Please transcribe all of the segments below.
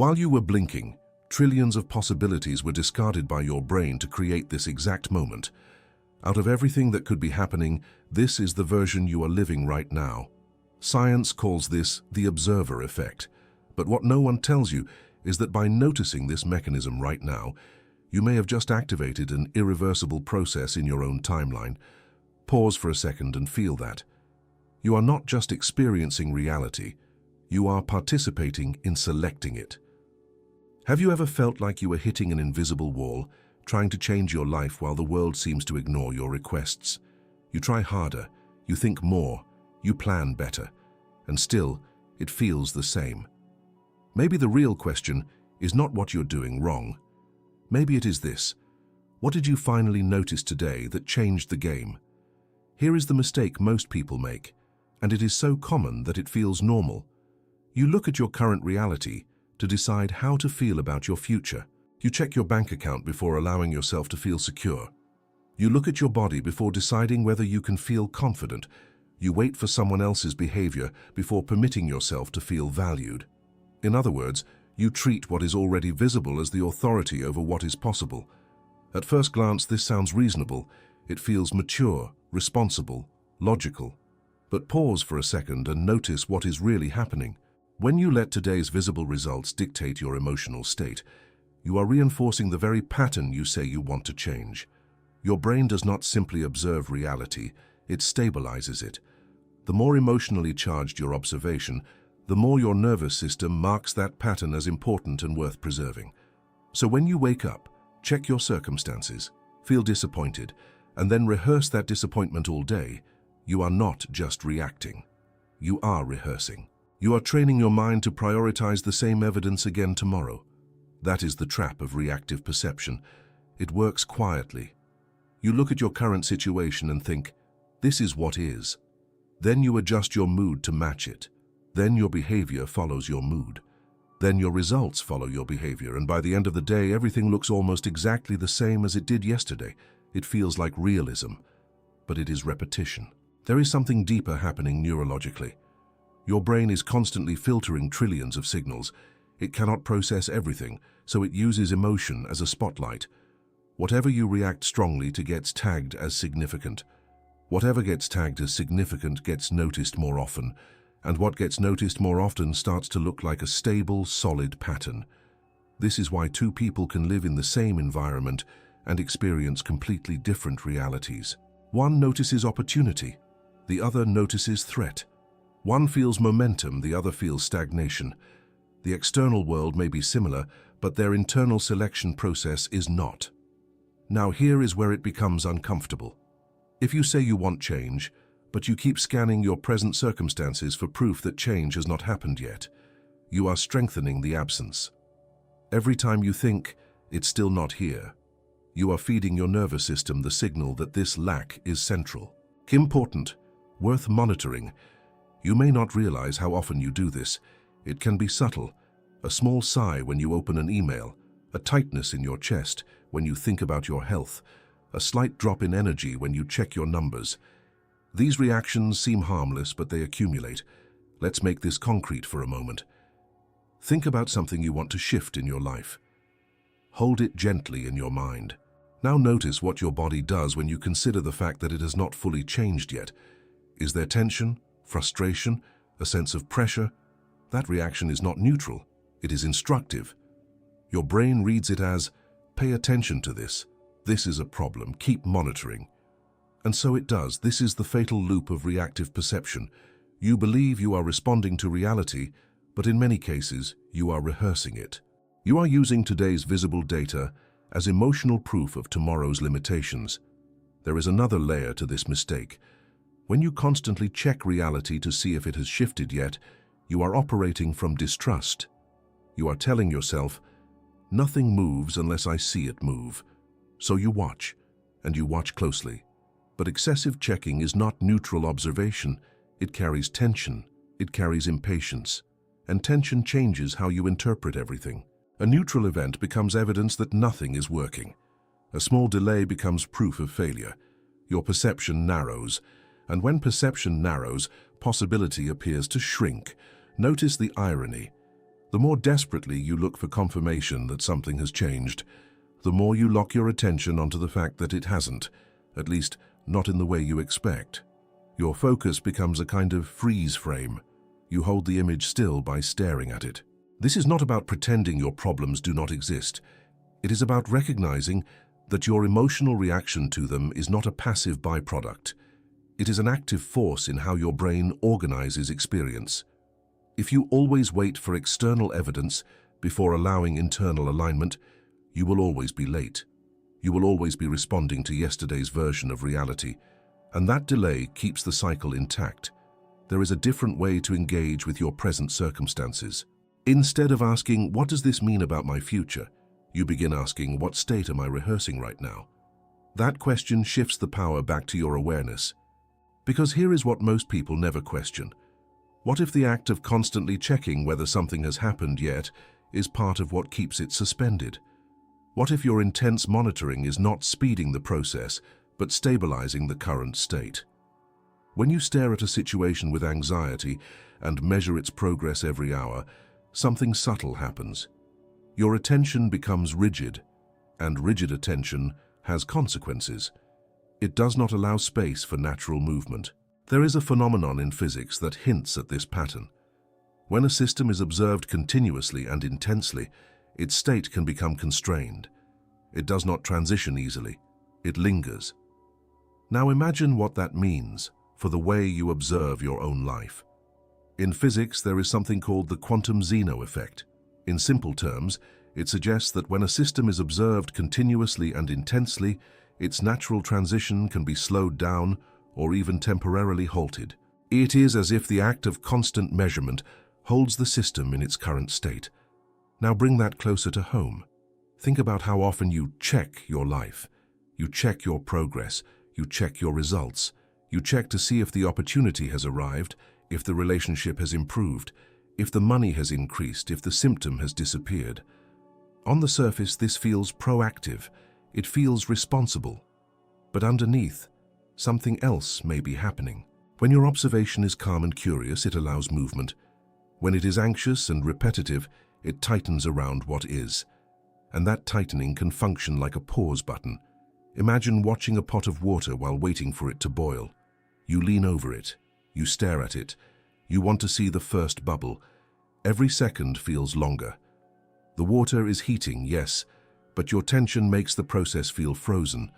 While you were blinking, trillions of possibilities were discarded by your brain to create this exact moment. Out of everything that could be happening, this is the version you are living right now. Science calls this the observer effect. But what no one tells you is that by noticing this mechanism right now, you may have just activated an irreversible process in your own timeline. Pause for a second and feel that. You are not just experiencing reality, you are participating in selecting it. Have you ever felt like you were hitting an invisible wall, trying to change your life while the world seems to ignore your requests? You try harder, you think more, you plan better, and still, it feels the same. Maybe the real question is not what you're doing wrong. Maybe it is this: what did you finally notice today that changed the game? Here is the mistake most people make, and it is so common that it feels normal. You look at your current reality to decide how to feel about your future. You check your bank account before allowing yourself to feel secure. You look at your body before deciding whether you can feel confident. You wait for someone else's behavior before permitting yourself to feel valued. In other words, you treat what is already visible as the authority over what is possible. At first glance, this sounds reasonable. It feels mature, responsible, logical. But pause for a second and notice what is really happening. When you let today's visible results dictate your emotional state, you are reinforcing the very pattern you say you want to change. Your brain does not simply observe reality, it stabilizes it. The more emotionally charged your observation, the more your nervous system marks that pattern as important and worth preserving. So when you wake up, check your circumstances, feel disappointed, and then rehearse that disappointment all day. You are not just reacting. You are rehearsing. You are training your mind to prioritize the same evidence again tomorrow. That is the trap of reactive perception. It works quietly. You look at your current situation and think, this is what is. Then you adjust your mood to match it. Then your behavior follows your mood. Then your results follow your behavior, and by the end of the day, everything looks almost exactly the same as it did yesterday. It feels like realism, but it is repetition. There is something deeper happening neurologically. Your brain is constantly filtering trillions of signals. It cannot process everything, so it uses emotion as a spotlight. Whatever you react strongly to gets tagged as significant. Whatever gets tagged as significant gets noticed more often, and what gets noticed more often starts to look like a stable, solid pattern. This is why two people can live in the same environment and experience completely different realities. One notices opportunity, the other notices threat. One feels momentum, the other feels stagnation. The external world may be similar, but their internal selection process is not. Now here is where it becomes uncomfortable. If you say you want change, but you keep scanning your present circumstances for proof that change has not happened yet, you are strengthening the absence. Every time you think, it's still not here, you are feeding your nervous system the signal that this lack is central. Important, worth monitoring. You may not realize how often you do this. It can be subtle, a small sigh when you open an email, a tightness in your chest when you think about your health, a slight drop in energy when you check your numbers. These reactions seem harmless, but they accumulate. Let's make this concrete for a moment. Think about something you want to shift in your life. Hold it gently in your mind. Now notice what your body does when you consider the fact that it has not fully changed yet. Is there tension, frustration, a sense of pressure? That reaction is not neutral, it is instructive. Your brain reads it as, pay attention to this. This is a problem, keep monitoring. And so it does. This is the fatal loop of reactive perception. You believe you are responding to reality, but in many cases, you are rehearsing it. You are using today's visible data as emotional proof of tomorrow's limitations. There is another layer to this mistake. When you constantly check reality to see if it has shifted yet, you are operating from distrust. You are telling yourself, nothing moves unless I see it move. So you watch, and you watch closely. But excessive checking is not neutral observation. It carries tension, it carries impatience, and tension changes how you interpret everything. A neutral event becomes evidence that nothing is working. A small delay becomes proof of failure. Your perception narrows, and when perception narrows, possibility appears to shrink. Notice the irony. The more desperately you look for confirmation that something has changed, the more you lock your attention onto the fact that it hasn't, at least not in the way you expect. Your focus becomes a kind of freeze frame. You hold the image still by staring at it. This is not about pretending your problems do not exist. It is about recognizing that your emotional reaction to them is not a passive byproduct. It is an active force in how your brain organizes experience. If you always wait for external evidence before allowing internal alignment, you will always be late. You will always be responding to yesterday's version of reality, and that delay keeps the cycle intact. There is a different way to engage with your present circumstances. Instead of asking, "What does this mean about my future?" you begin asking, "What state am I rehearsing right now?" That question shifts the power back to your awareness. Because here is what most people never question. What if the act of constantly checking whether something has happened yet is part of what keeps it suspended? What if your intense monitoring is not speeding the process, but stabilizing the current state? When you stare at a situation with anxiety and measure its progress every hour, something subtle happens. Your attention becomes rigid, and rigid attention has consequences. It does not allow space for natural movement. There is a phenomenon in physics that hints at this pattern. When a system is observed continuously and intensely, its state can become constrained. It does not transition easily. It lingers. Now imagine what that means for the way you observe your own life. In physics, there is something called the Quantum Zeno Effect. In simple terms, it suggests that when a system is observed continuously and intensely, its natural transition can be slowed down or even temporarily halted. It is as if the act of constant measurement holds the system in its current state. Now bring that closer to home. Think about how often you check your life. You check your progress. You check your results. You check to see if the opportunity has arrived, if the relationship has improved, if the money has increased, if the symptom has disappeared. On the surface, this feels proactive. It feels responsible. But underneath, something else may be happening. When your observation is calm and curious, it allows movement. When it is anxious and repetitive, it tightens around what is. And that tightening can function like a pause button. Imagine watching a pot of water while waiting for it to boil. You lean over it. You stare at it. You want to see the first bubble. Every second feels longer. The water is heating, yes, but your tension makes the process feel frozen.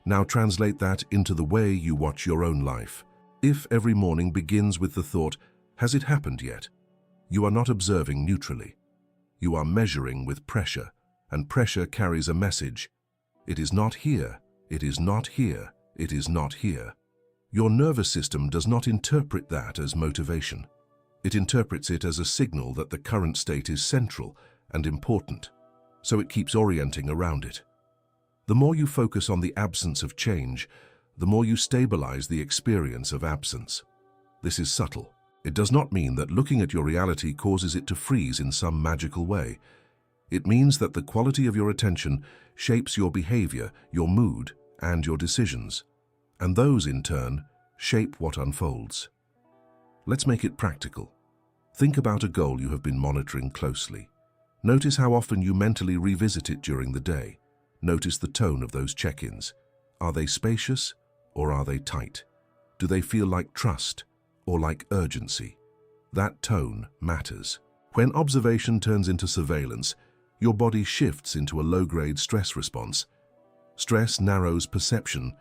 Now translate that into the way you watch your own life. If every morning begins with the thought, "Has it happened yet?" you are not observing neutrally. You are measuring with pressure, and pressure carries a message. It is not here, it is not here, it is not here. Your nervous system does not interpret that as motivation. It interprets it as a signal that the current state is central and important, so it keeps orienting around it. The more you focus on the absence of change, the more you stabilize the experience of absence. This is subtle. It does not mean that looking at your reality causes it to freeze in some magical way. It means that the quality of your attention shapes your behavior, your mood, and your decisions. And those, in turn, shape what unfolds. Let's make it practical. Think about a goal you have been monitoring closely. Notice how often you mentally revisit it during the day. Notice the tone of those check-ins. Are they spacious or are they tight? Do they feel like trust or like urgency? That tone matters. When observation turns into surveillance, your body shifts into a low-grade stress response. Stress narrows perception.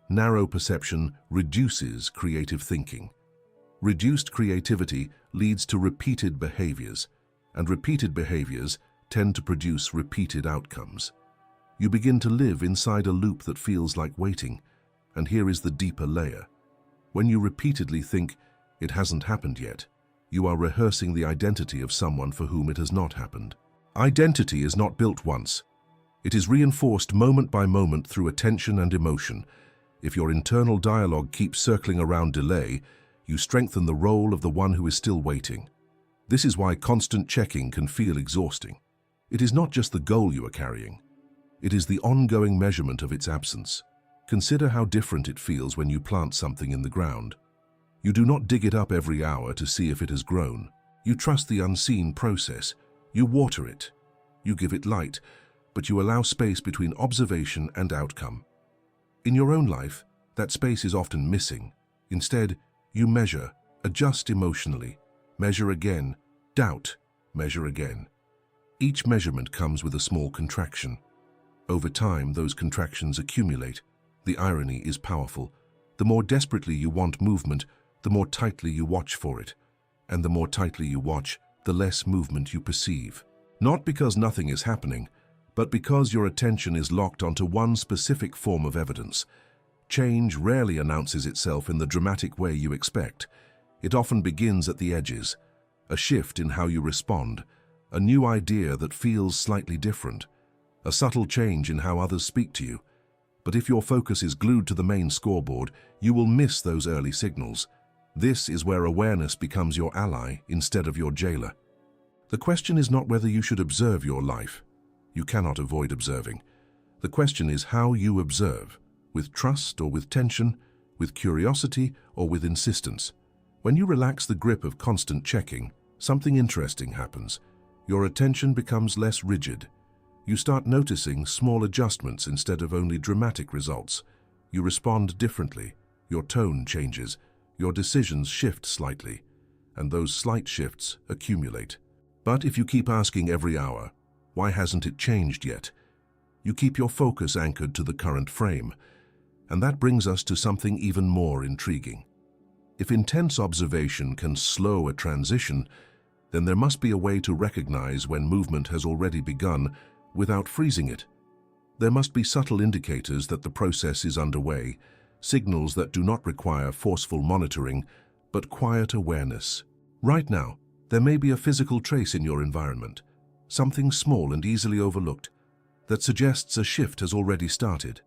Narrow perception reduces creative thinking. Reduced creativity leads to repeated behaviors, and repeated behaviors tend to produce repeated outcomes. You begin to live inside a loop that feels like waiting, and here is the deeper layer. When you repeatedly think, "It hasn't happened yet," you are rehearsing the identity of someone for whom it has not happened. Identity is not built once. It is reinforced moment by moment through attention and emotion. If your internal dialogue keeps circling around delay, you strengthen the role of the one who is still waiting. This is why constant checking can feel exhausting. It is not just the goal you are carrying. It is the ongoing measurement of its absence. Consider how different it feels when you plant something in the ground. You do not dig it up every hour to see if it has grown. You trust the unseen process. You water it. You give it light, but you allow space between observation and outcome. In your own life, that space is often missing. Instead, you measure, adjust emotionally, measure again, doubt, measure again. Each measurement comes with a small contraction. Over time, those contractions accumulate. The irony is powerful. The more desperately you want movement, the more tightly you watch for it. And the more tightly you watch, the less movement you perceive. Not because nothing is happening, but because your attention is locked onto one specific form of evidence. Change rarely announces itself in the dramatic way you expect. It often begins at the edges. A shift in how you respond, a new idea that feels slightly different, a subtle change in how others speak to you. But if your focus is glued to the main scoreboard, you will miss those early signals. This is where awareness becomes your ally instead of your jailer. The question is not whether you should observe your life. You cannot avoid observing. The question is how you observe, with trust or with tension, with curiosity or with insistence. When you relax the grip of constant checking, something interesting happens. Your attention becomes less rigid. You start noticing small adjustments instead of only dramatic results. You respond differently. Your tone changes. Your decisions shift slightly. And those slight shifts accumulate. But if you keep asking every hour, why hasn't it changed yet? You keep your focus anchored to the current frame. And that brings us to something even more intriguing. If intense observation can slow a transition, then there must be a way to recognize when movement has already begun without freezing it. There must be subtle indicators that the process is underway, signals that do not require forceful monitoring, but quiet awareness. Right now, there may be a physical trace in your environment, something small and easily overlooked, that suggests a shift has already started.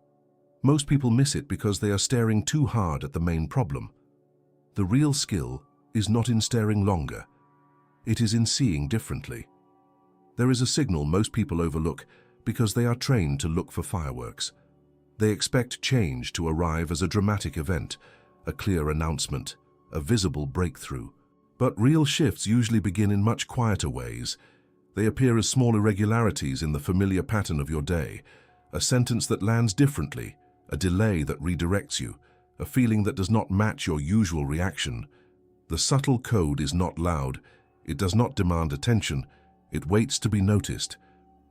Most people miss it because they are staring too hard at the main problem. The real skill is not in staring longer. It is in seeing differently. There is a signal most people overlook because they are trained to look for fireworks. They expect change to arrive as a dramatic event, a clear announcement, a visible breakthrough. But real shifts usually begin in much quieter ways. They appear as small irregularities in the familiar pattern of your day, a sentence that lands differently, a delay that redirects you, a feeling that does not match your usual reaction. The subtle code is not loud. It does not demand attention. It waits to be noticed.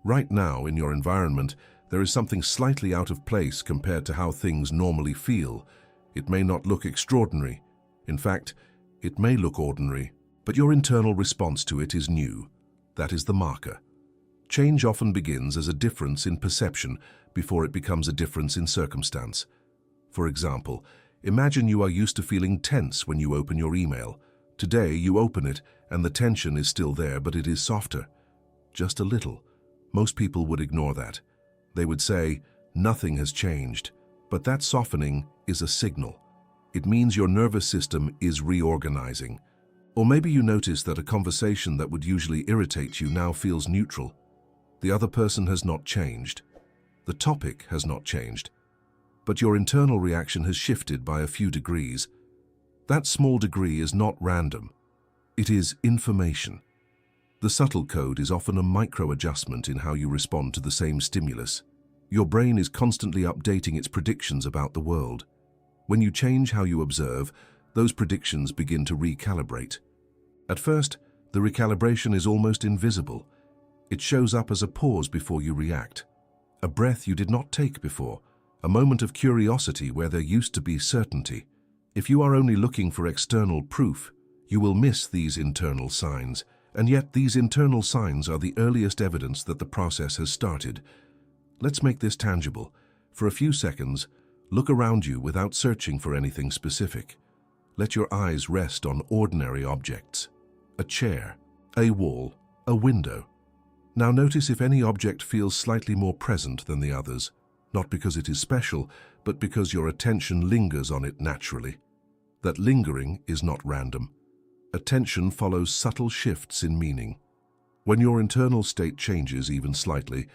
Right now, in your environment, there is something slightly out of place compared to how things normally feel. It may not look extraordinary. In fact, it may look ordinary, but your internal response to it is new. That is the marker. Change often begins as a difference in perception before it becomes a difference in circumstance. For example, imagine you are used to feeling tense when you open your email. Today, you open it, and the tension is still there, but it is softer. Just a little. Most people would ignore that. They would say, nothing has changed. But that softening is a signal. It means your nervous system is reorganizing. Or maybe you notice that a conversation that would usually irritate you now feels neutral. The other person has not changed. The topic has not changed. But your internal reaction has shifted by a few degrees. That small degree is not random. It is information. The subtle code is often a micro-adjustment in how you respond to the same stimulus. Your brain is constantly updating its predictions about the world. When you change how you observe, those predictions begin to recalibrate. At first, the recalibration is almost invisible. It shows up as a pause before you react, a breath you did not take before, a moment of curiosity where there used to be certainty. If you are only looking for external proof, you will miss these internal signs, and yet these internal signs are the earliest evidence that the process has started. Let's make this tangible. For a few seconds, look around you without searching for anything specific. Let your eyes rest on ordinary objects. A chair, a wall, a window. Now notice if any object feels slightly more present than the others, not because it is special, but because your attention lingers on it naturally. That lingering is not random. Attention follows subtle shifts in meaning. When your internal state changes even slightly,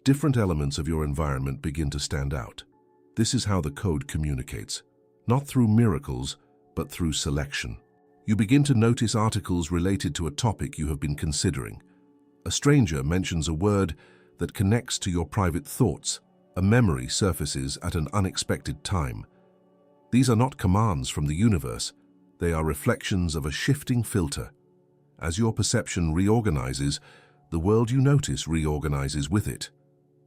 different elements of your environment begin to stand out. This is how the code communicates, not through miracles, but through selection. You begin to notice articles related to a topic you have been considering, A stranger mentions a word that connects to your private thoughts. A memory surfaces at an unexpected time. These are not commands from the universe. They are reflections of a shifting filter. As your perception reorganizes, the world you notice reorganizes with it.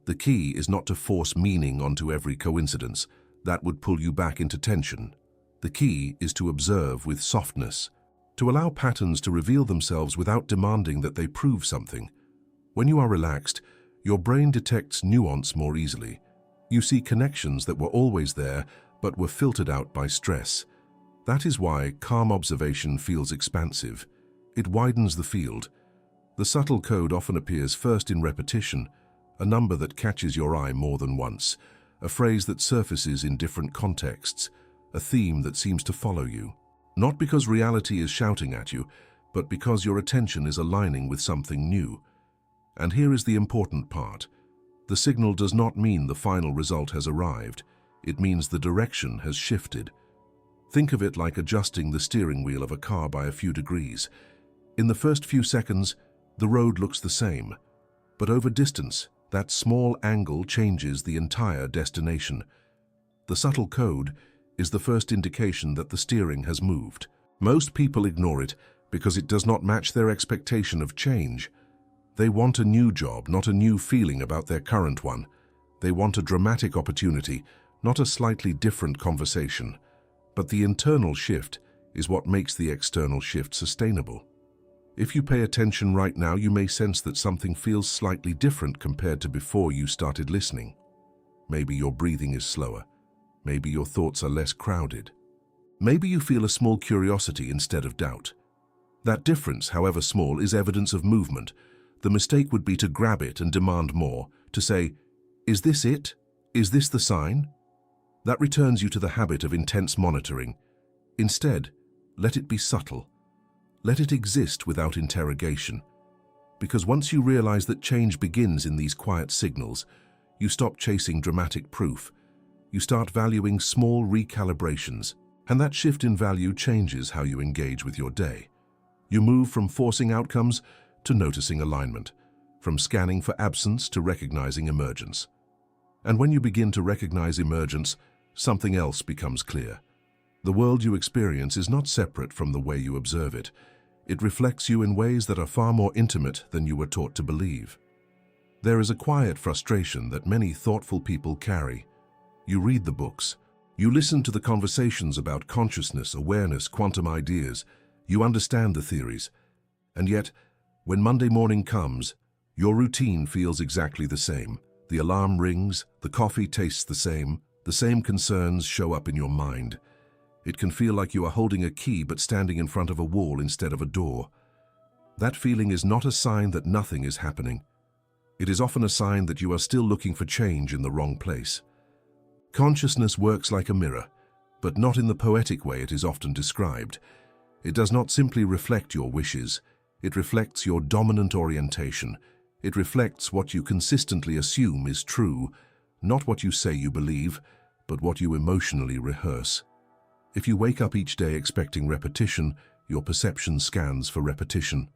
The key is not to force meaning onto every coincidence. That would pull you back into tension. The key is to observe with softness, to allow patterns to reveal themselves without demanding that they prove something. When you are relaxed, your brain detects nuance more easily. You see connections that were always there but were filtered out by stress. That is why calm observation feels expansive. It widens the field. The subtle code often appears first in repetition, a number that catches your eye more than once, a phrase that surfaces in different contexts, a theme that seems to follow you. Not because reality is shouting at you, but because your attention is aligning with something new. And here is the important part. The signal does not mean the final result has arrived. It means the direction has shifted. Think of it like adjusting the steering wheel of a car by a few degrees. In the first few seconds, the road looks the same. But over distance, that small angle changes the entire destination. The subtle code is the first indication that the steering has moved. Most people ignore it because it does not match their expectation of change. They want a new job, not a new feeling about their current one. They want a dramatic opportunity, not a slightly different conversation. But the internal shift is what makes the external shift sustainable. If you pay attention right now, you may sense that something feels slightly different compared to before you started listening. Maybe your breathing is slower. Maybe your thoughts are less crowded. Maybe you feel a small curiosity instead of doubt. That difference, however small, is evidence of movement. The mistake would be to grab it and demand more, to say, "Is this it? Is this the sign?" That returns you to the habit of intense monitoring. Instead, let it be subtle. Let it exist without interrogation. Because once you realize that change begins in these quiet signals, you stop chasing dramatic proof. You start valuing small recalibrations, and that shift in value changes how you engage with your day. You move from forcing outcomes to noticing alignment, from scanning for absence to recognizing emergence. And when you begin to recognize emergence, something else becomes clear. The world you experience is not separate from the way you observe it. It reflects you in ways that are far more intimate than you were taught to believe. There is a quiet frustration that many thoughtful people carry. You read the books. You listen to the conversations about consciousness, awareness, quantum ideas. You understand the theories. And yet, when Monday morning comes, your routine feels exactly the same. The alarm rings, the coffee tastes the same concerns show up in your mind. It can feel like you are holding a key but standing in front of a wall instead of a door. That feeling is not a sign that nothing is happening. It is often a sign that you are still looking for change in the wrong place. Consciousness works like a mirror, but not in the poetic way it is often described. It does not simply reflect your wishes. It reflects your dominant orientation. It reflects what you consistently assume is true, not what you say you believe, but what you emotionally rehearse. If you wake up each day expecting repetition, your perception scans for repetition.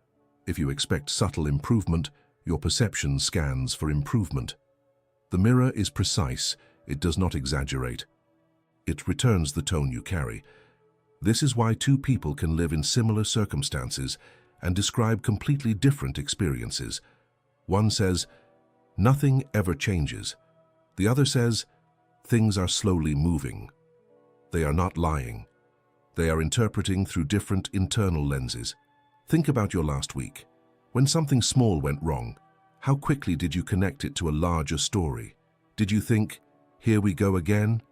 If you expect subtle improvement, your perception scans for improvement. The mirror is precise. It does not exaggerate. It returns the tone you carry. This is why two people can live in similar circumstances and describe completely different experiences. One says, "Nothing ever changes." The other says, "Things are slowly moving." They are not lying. They are interpreting through different internal lenses. Think about your last week. When something small went wrong, how quickly did you connect it to a larger story? Did you think, "Here we go again"?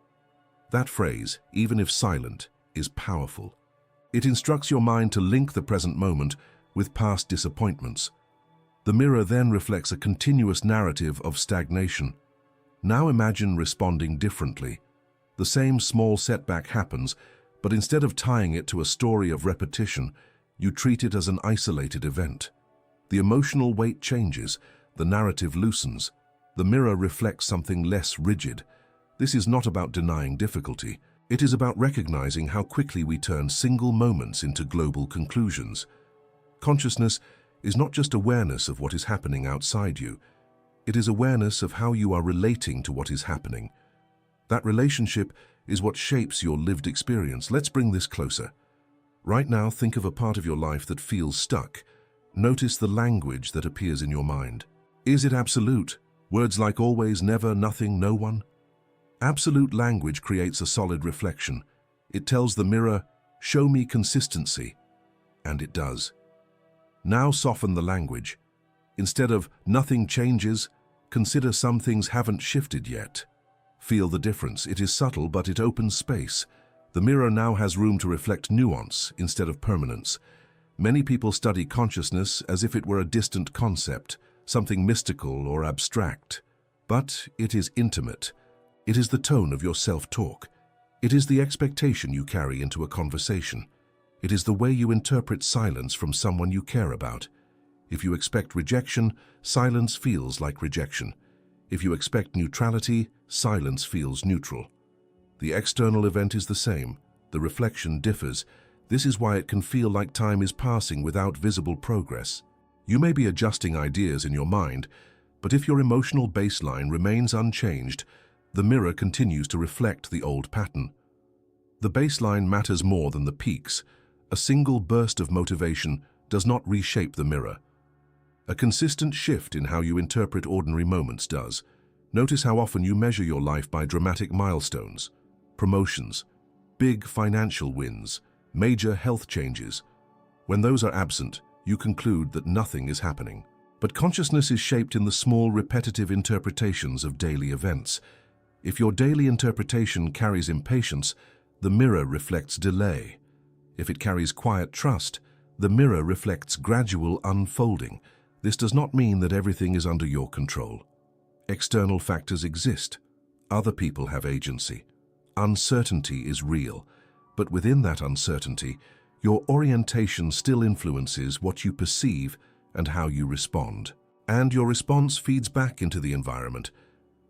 That phrase, even if silent, is powerful. It instructs your mind to link the present moment with past disappointments. The mirror then reflects a continuous narrative of stagnation. Now imagine responding differently. The same small setback happens, but instead of tying it to a story of repetition, you treat it as an isolated event. The emotional weight changes, the narrative loosens. The mirror reflects something less rigid. This is not about denying difficulty. It is about recognizing how quickly we turn single moments into global conclusions. Consciousness is not just awareness of what is happening outside you. It is awareness of how you are relating to what is happening. That relationship is what shapes your lived experience. Let's bring this closer. Right now, think of a part of your life that feels stuck. Notice the language that appears in your mind. Is it absolute? Words like always, never, nothing, no one? Absolute language creates a solid reflection. It tells the mirror, show me consistency. And it does. Now soften the language. Instead of nothing changes, consider some things haven't shifted yet. Feel the difference. It is subtle, but it opens space. The mirror now has room to reflect nuance instead of permanence. Many people study consciousness as if it were a distant concept, something mystical or abstract. But it is intimate. It is the tone of your self-talk. It is the expectation you carry into a conversation. It is the way you interpret silence from someone you care about. If you expect rejection, silence feels like rejection. If you expect neutrality, silence feels neutral. The external event is the same. The reflection differs. This is why it can feel like time is passing without visible progress. You may be adjusting ideas in your mind, but if your emotional baseline remains unchanged, the mirror continues to reflect the old pattern. The baseline matters more than the peaks. A single burst of motivation does not reshape the mirror. A consistent shift in how you interpret ordinary moments does. Notice how often you measure your life by dramatic milestones, promotions, big financial wins, major health changes. When those are absent, you conclude that nothing is happening. But consciousness is shaped in the small, repetitive interpretations of daily events. If your daily interpretation carries impatience, the mirror reflects delay. If it carries quiet trust, the mirror reflects gradual unfolding. This does not mean that everything is under your control. External factors exist. Other people have agency. Uncertainty is real, but within that uncertainty, your orientation still influences what you perceive and how you respond. And your response feeds back into the environment.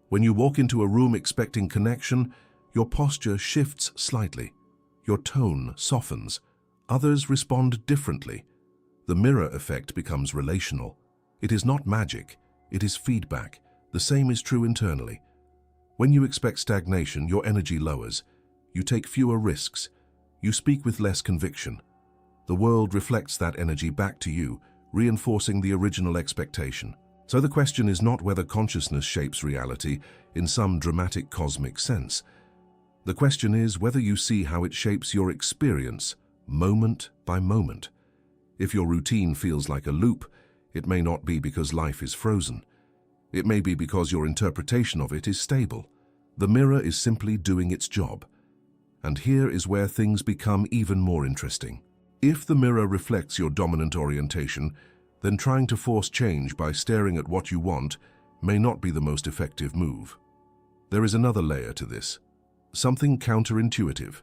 When you walk into a room expecting connection, your posture shifts slightly. Your tone softens. Others respond differently. The mirror effect becomes relational. It is not magic, it is feedback. The same is true internally. When you expect stagnation, your energy lowers. You take fewer risks. You speak with less conviction. The world reflects that energy back to you, reinforcing the original expectation. So the question is not whether consciousness shapes reality in some dramatic cosmic sense. The question is whether you see how it shapes your experience, moment by moment. If your routine feels like a loop, it may not be because life is frozen. It may be because your interpretation of it is stable. The mirror is simply doing its job. And here is where things become even more interesting. If the mirror reflects your dominant orientation, then trying to force change by staring at what you want may not be the most effective move. There is another layer to this. Something counterintuitive.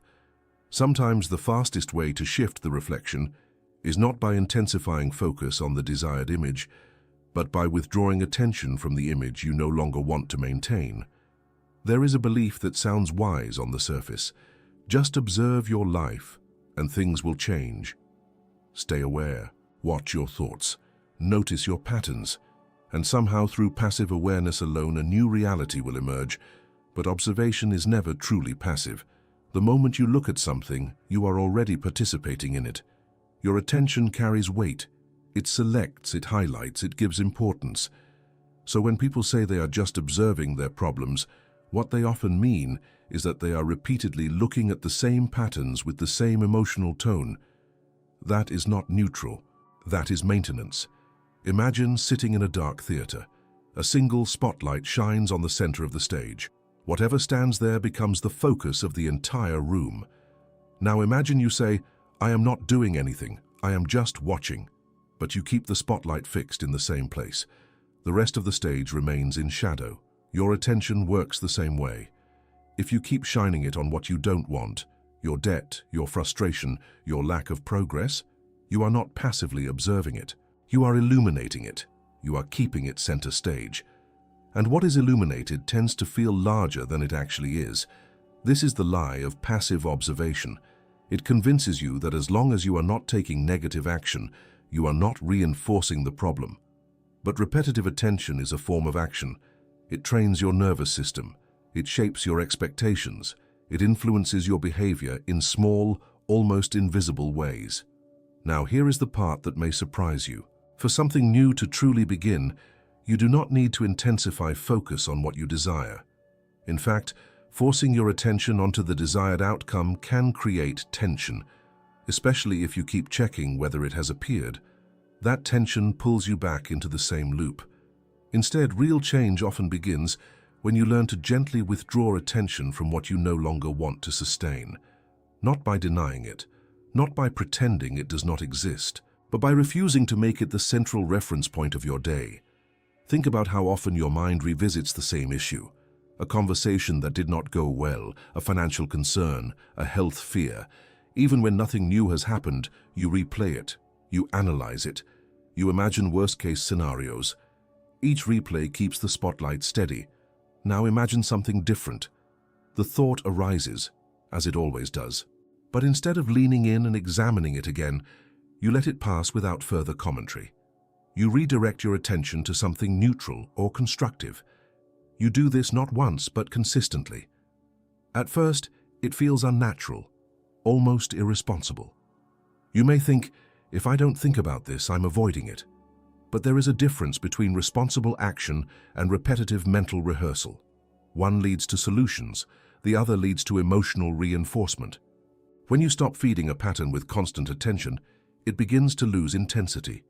Sometimes the fastest way to shift the reflection is not by intensifying focus on the desired image, but by withdrawing attention from the image you no longer want to maintain. There is a belief that sounds wise on the surface. Just observe your life, and things will change. Stay aware, watch your thoughts, notice your patterns, and somehow through passive awareness alone a new reality will emerge. But observation is never truly passive. The moment you look at something, you are already participating in it. Your attention carries weight. It selects, it highlights, it gives importance. So when people say they are just observing their problems, what they often mean is that they are repeatedly looking at the same patterns with the same emotional tone. That is not neutral. That is maintenance. Imagine sitting in a dark theater. A single spotlight shines on the center of the stage. Whatever stands there becomes the focus of the entire room. Now imagine you say, I am not doing anything, I am just watching. But you keep the spotlight fixed in the same place. The rest of the stage remains in shadow. Your attention works the same way. If you keep shining it on what you don't want, your debt, your frustration, your lack of progress, you are not passively observing it. You are illuminating it. You are keeping it center stage. And what is illuminated tends to feel larger than it actually is. This is the lie of passive observation. It convinces you that as long as you are not taking negative action, you are not reinforcing the problem. But repetitive attention is a form of action. It trains your nervous system. It shapes your expectations. It influences your behavior in small, almost invisible ways. Now, here is the part that may surprise you. For something new to truly begin, you do not need to intensify focus on what you desire. In fact, forcing your attention onto the desired outcome can create tension, especially if you keep checking whether it has appeared. That tension pulls you back into the same loop. Instead, real change often begins when you learn to gently withdraw attention from what you no longer want to sustain. Not by denying it, not by pretending it does not exist, but by refusing to make it the central reference point of your day. Think about how often your mind revisits the same issue. A conversation that did not go well, a financial concern, a health fear. Even when nothing new has happened, you replay it, you analyze it, you imagine worst-case scenarios. Each replay keeps the spotlight steady. Now imagine something different. The thought arises, as it always does. But instead of leaning in and examining it again, you let it pass without further commentary. You redirect your attention to something neutral or constructive. You do this not once, but consistently. At first, it feels unnatural, almost irresponsible. You may think, if I don't think about this, I'm avoiding it. But there is a difference between responsible action and repetitive mental rehearsal. One leads to solutions, the other leads to emotional reinforcement. When you stop feeding a pattern with constant attention, it begins to lose intensity.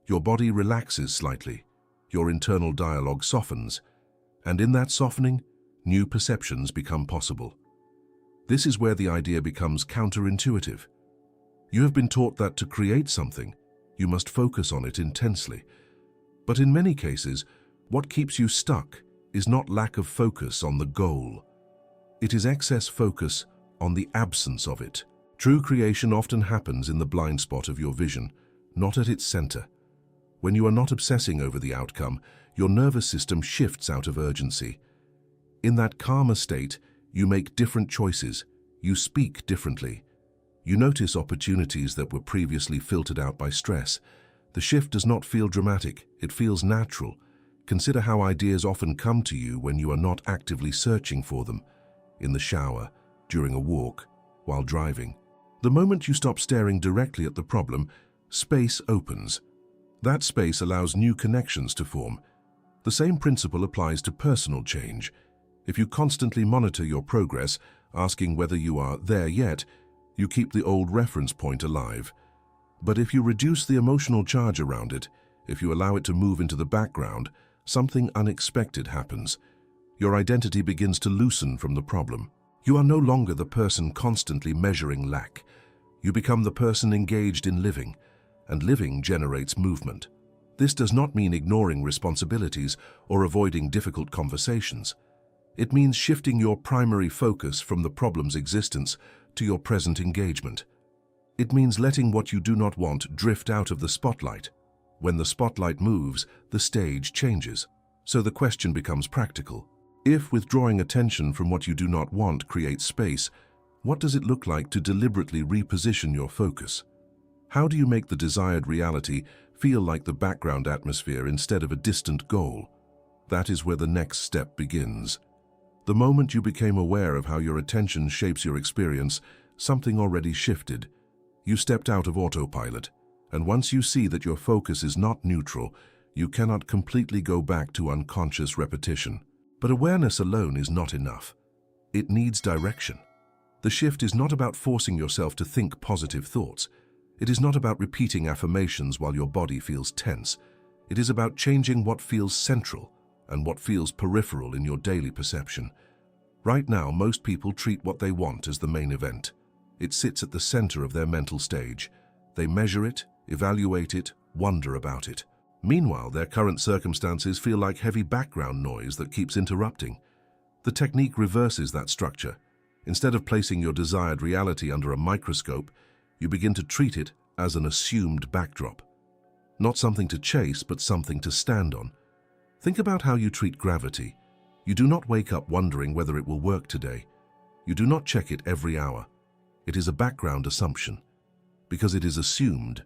Your body relaxes slightly, your internal dialogue softens, and in that softening, new perceptions become possible. This is where the idea becomes counterintuitive. You have been taught that to create something, you must focus on it intensely. But in many cases, what keeps you stuck is not lack of focus on the goal. It is excess focus on the absence of it. True creation often happens in the blind spot of your vision, not at its center. When you are not obsessing over the outcome, your nervous system shifts out of urgency. In that calmer state, you make different choices, you speak differently. You notice opportunities that were previously filtered out by stress. The shift does not feel dramatic, it feels natural. Consider how ideas often come to you when you are not actively searching for them. In the shower, during a walk, while driving. The moment you stop staring directly at the problem, space opens. That space allows new connections to form. The same principle applies to personal change. If you constantly monitor your progress, asking whether you are there yet, you keep the old reference point alive. But if you reduce the emotional charge around it, if you allow it to move into the background, something unexpected happens. Your identity begins to loosen from the problem. You are no longer the person constantly measuring lack. You become the person engaged in living, and living generates movement. This does not mean ignoring responsibilities or avoiding difficult conversations. It means shifting your primary focus from the problem's existence to your present engagement. It means letting what you do not want drift out of the spotlight. When the spotlight moves, the stage changes. So the question becomes practical. If withdrawing attention from what you do not want creates space, what does it look like to deliberately reposition your focus? How do you make the desired reality feel like the background atmosphere instead of a distant goal? That is where the next step begins. The moment you became aware of how your attention shapes your experience, something already shifted. You stepped out of autopilot, and once you see that your focus is not neutral, you cannot completely go back to unconscious repetition. But awareness alone is not enough. It needs direction. The shift is not about forcing yourself to think positive thoughts. It is not about repeating affirmations while your body feels tense. It is about changing what feels central and what feels peripheral in your daily perception. Right now, most people treat what they want as the main event. It sits at the center of their mental stage. They measure it, evaluate it, wonder about it. Meanwhile, their current circumstances feel like heavy background noise that keeps interrupting. The technique reverses that structure. Instead of placing your desired reality under a microscope, you begin to treat it as an assumed backdrop. Not something to chase, but something to stand on. Think about how you treat gravity. You do not wake up wondering whether it will work today. You do not check it every hour. It is a background assumption. Because it is assumed,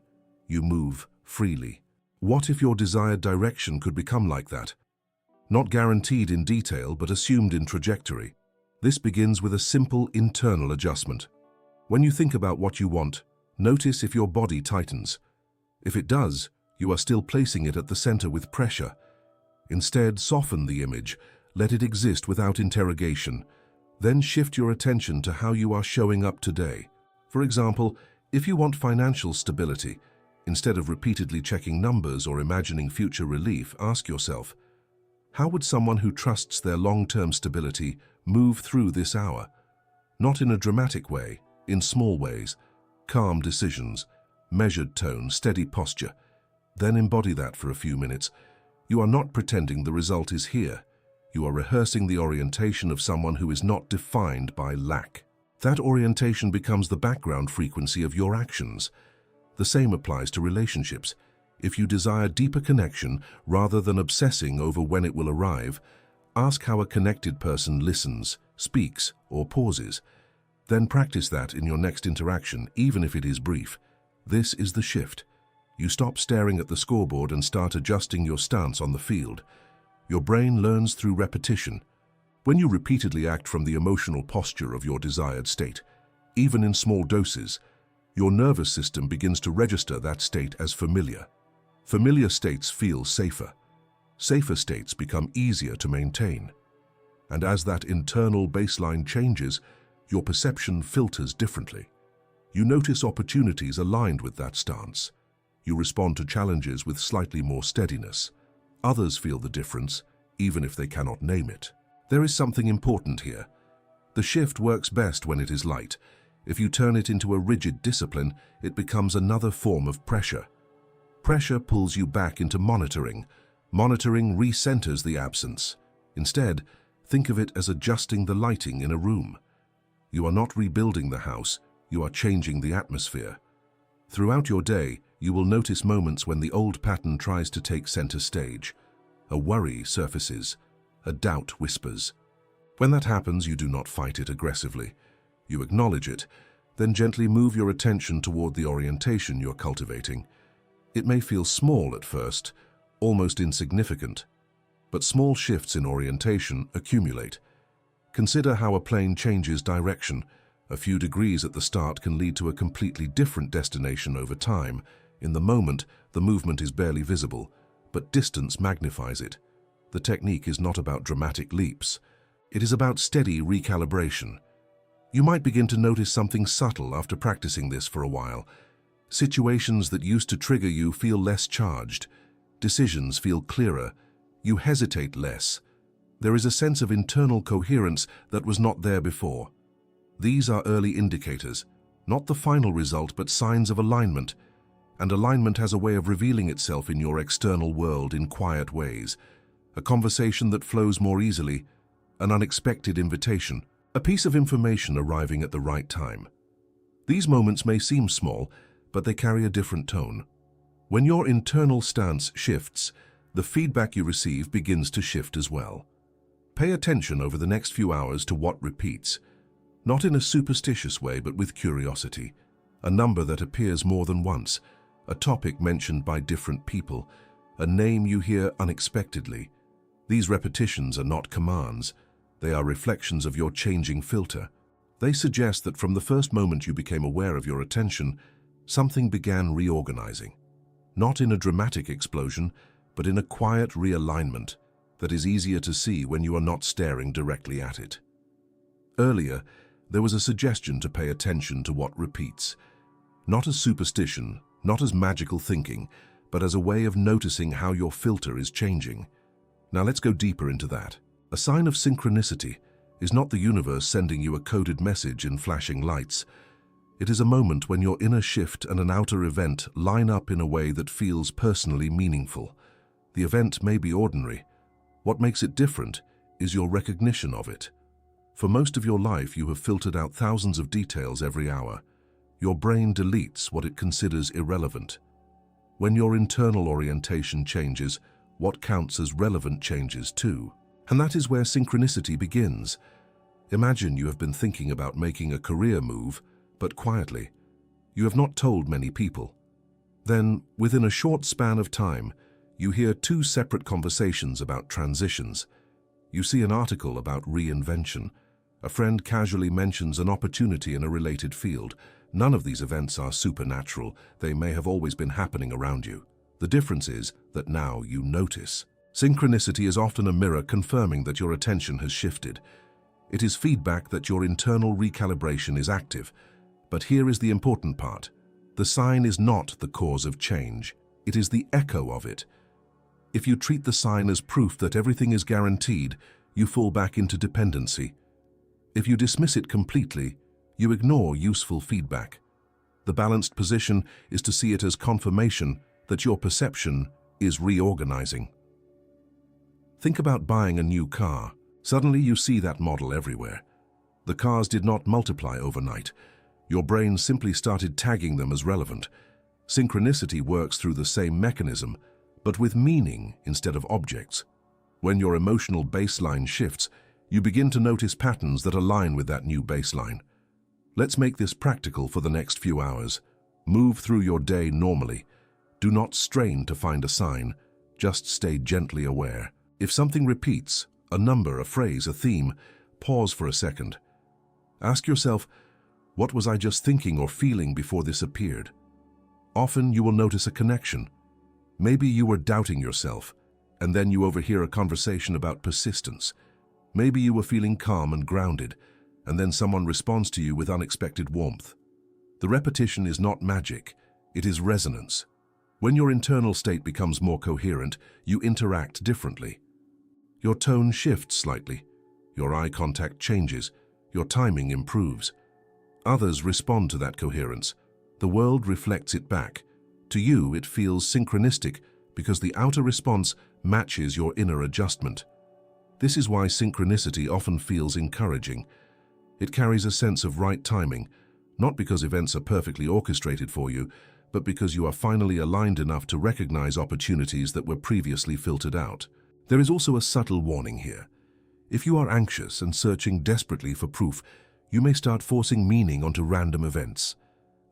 you move freely. What if your desired direction could become like that? Not guaranteed in detail, but assumed in trajectory. This begins with a simple internal adjustment. When you think about what you want, notice if your body tightens. If it does, you are still placing it at the center with pressure. Instead, soften the image, let it exist without interrogation. Then shift your attention to how you are showing up today. For example, if you want financial stability, instead of repeatedly checking numbers or imagining future relief, ask yourself, how would someone who trusts their long-term stability move through this hour? Not in a dramatic way, in small ways, calm decisions, measured tone, steady posture. Then embody that for a few minutes. You are not pretending the result is here. You are rehearsing the orientation of someone who is not defined by lack. That orientation becomes the background frequency of your actions. The same applies to relationships. If you desire deeper connection rather than obsessing over when it will arrive, ask how a connected person listens, speaks, or pauses. Then practice that in your next interaction, even if it is brief. This is the shift. You stop staring at the scoreboard and start adjusting your stance on the field. Your brain learns through repetition. When you repeatedly act from the emotional posture of your desired state, even in small doses, your nervous system begins to register that state as familiar. Familiar states feel safer. Safer states become easier to maintain. And as that internal baseline changes, your perception filters differently. You notice opportunities aligned with that stance. You respond to challenges with slightly more steadiness. Others feel the difference, even if they cannot name it. There is something important here. The shift works best when it is light. If you turn it into a rigid discipline, it becomes another form of pressure. Pressure pulls you back into monitoring. Monitoring recenters the absence. Instead, think of it as adjusting the lighting in a room. You are not rebuilding the house, you are changing the atmosphere. Throughout your day, you will notice moments when the old pattern tries to take center stage. A worry surfaces, a doubt whispers. When that happens, you do not fight it aggressively. You acknowledge it, then gently move your attention toward the orientation you're cultivating. It may feel small at first, almost insignificant, but small shifts in orientation accumulate. Consider how a plane changes direction. A few degrees at the start can lead to a completely different destination over time. In the moment, the movement is barely visible, but distance magnifies it. The technique is not about dramatic leaps. It is about steady recalibration. You might begin to notice something subtle after practicing this for a while. Situations that used to trigger you feel less charged. Decisions feel clearer. You hesitate less. There is a sense of internal coherence that was not there before. These are early indicators, not the final result, but signs of alignment. And alignment has a way of revealing itself in your external world in quiet ways. A conversation that flows more easily, an unexpected invitation, a piece of information arriving at the right time. These moments may seem small, but they carry a different tone. When your internal stance shifts, the feedback you receive begins to shift as well. Pay attention over the next few hours to what repeats, not in a superstitious way, but with curiosity. A number that appears more than once, a topic mentioned by different people, a name you hear unexpectedly. These repetitions are not commands. They are reflections of your changing filter. They suggest that from the first moment you became aware of your attention, something began reorganizing. Not in a dramatic explosion, but in a quiet realignment that is easier to see when you are not staring directly at it. Earlier, there was a suggestion to pay attention to what repeats, not as superstition, not as magical thinking, but as a way of noticing how your filter is changing. Now let's go deeper into that. A sign of synchronicity is not the universe sending you a coded message in flashing lights. It is a moment when your inner shift and an outer event line up in a way that feels personally meaningful. The event may be ordinary. What makes it different is your recognition of it. For most of your life, you have filtered out thousands of details every hour. Your brain deletes what it considers irrelevant. When your internal orientation changes, what counts as relevant changes too. And that is where synchronicity begins. Imagine you have been thinking about making a career move, but quietly. You have not told many people. Then, within a short span of time, you hear two separate conversations about transitions. You see an article about reinvention. A friend casually mentions an opportunity in a related field. None of these events are supernatural. They may have always been happening around you. The difference is that now you notice. Synchronicity is often a mirror confirming that your attention has shifted. It is feedback that your internal recalibration is active. But here is the important part. The sign is not the cause of change. It is the echo of it. If you treat the sign as proof that everything is guaranteed, you fall back into dependency. If you dismiss it completely, you ignore useful feedback. The balanced position is to see it as confirmation that your perception is reorganizing. Think about buying a new car. Suddenly you see that model everywhere. The cars did not multiply overnight. Your brain simply started tagging them as relevant. Synchronicity works through the same mechanism, but with meaning instead of objects. When your emotional baseline shifts, you begin to notice patterns that align with that new baseline. Let's make this practical for the next few hours. Move through your day normally. Do not strain to find a sign. Just stay gently aware. If something repeats, a number, a phrase, a theme, pause for a second. Ask yourself, what was I just thinking or feeling before this appeared? Often you will notice a connection. Maybe you were doubting yourself, and then you overhear a conversation about persistence. Maybe you were feeling calm and grounded, and then someone responds to you with unexpected warmth. The repetition is not magic, it is resonance. When your internal state becomes more coherent, you interact differently. Your tone shifts slightly, your eye contact changes, your timing improves. Others respond to that coherence. The world reflects it back. To you, it feels synchronistic because the outer response matches your inner adjustment. This is why synchronicity often feels encouraging. It carries a sense of right timing, not because events are perfectly orchestrated for you, but because you are finally aligned enough to recognize opportunities that were previously filtered out. There is also a subtle warning here. If you are anxious and searching desperately for proof, you may start forcing meaning onto random events.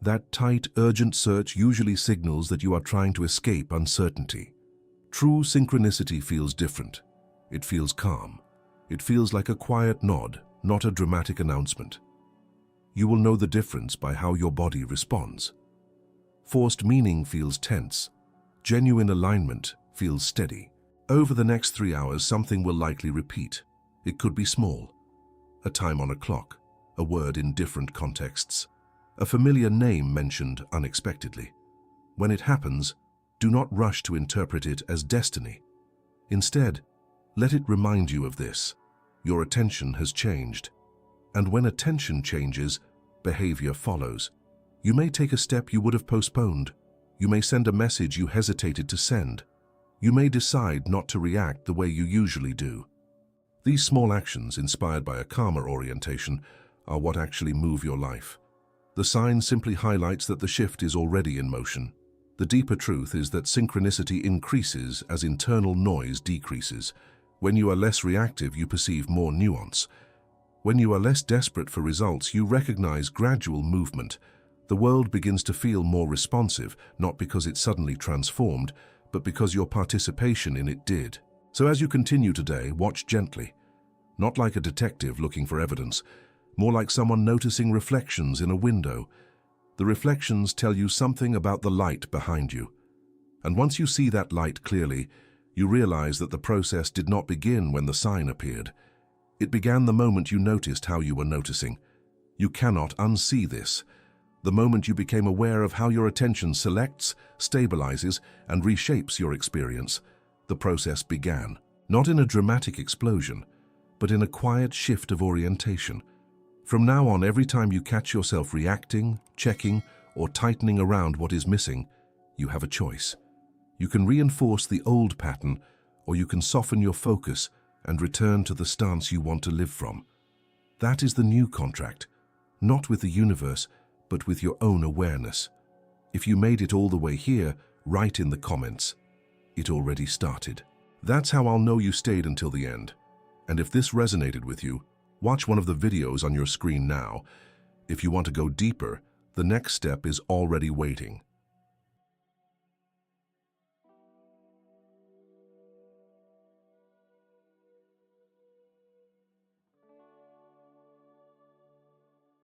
That tight, urgent search usually signals that you are trying to escape uncertainty. True synchronicity feels different. It feels calm. It feels like a quiet nod, not a dramatic announcement. You will know the difference by how your body responds. Forced meaning feels tense. Genuine alignment feels steady. Over the next 3 hours, something will likely repeat. It could be small. A time on a clock, a word in different contexts, a familiar name mentioned unexpectedly. When it happens, do not rush to interpret it as destiny. Instead, let it remind you of this. Your attention has changed. And when attention changes, behavior follows. You may take a step you would have postponed. You may send a message you hesitated to send. You may decide not to react the way you usually do. These small actions, inspired by a calmer orientation, are what actually move your life. The sign simply highlights that the shift is already in motion. The deeper truth is that synchronicity increases as internal noise decreases. When you are less reactive, you perceive more nuance. When you are less desperate for results, you recognize gradual movement. The world begins to feel more responsive, not because it suddenly transformed, but because your participation in it did. So as you continue today, watch gently. Not like a detective looking for evidence, more like someone noticing reflections in a window. The reflections tell you something about the light behind you. And once you see that light clearly, you realize that the process did not begin when the sign appeared. It began the moment you noticed how you were noticing. You cannot unsee this. The moment you became aware of how your attention selects, stabilizes, and reshapes your experience, the process began. Not in a dramatic explosion, but in a quiet shift of orientation. From now on, every time you catch yourself reacting, checking, or tightening around what is missing, you have a choice. You can reinforce the old pattern, or you can soften your focus and return to the stance you want to live from. That is the new contract, not with the universe, but with your own awareness. If you made it all the way here, write in the comments. It already started. That's how I'll know you stayed until the end. And if this resonated with you, watch one of the videos on your screen now. If you want to go deeper, the next step is already waiting.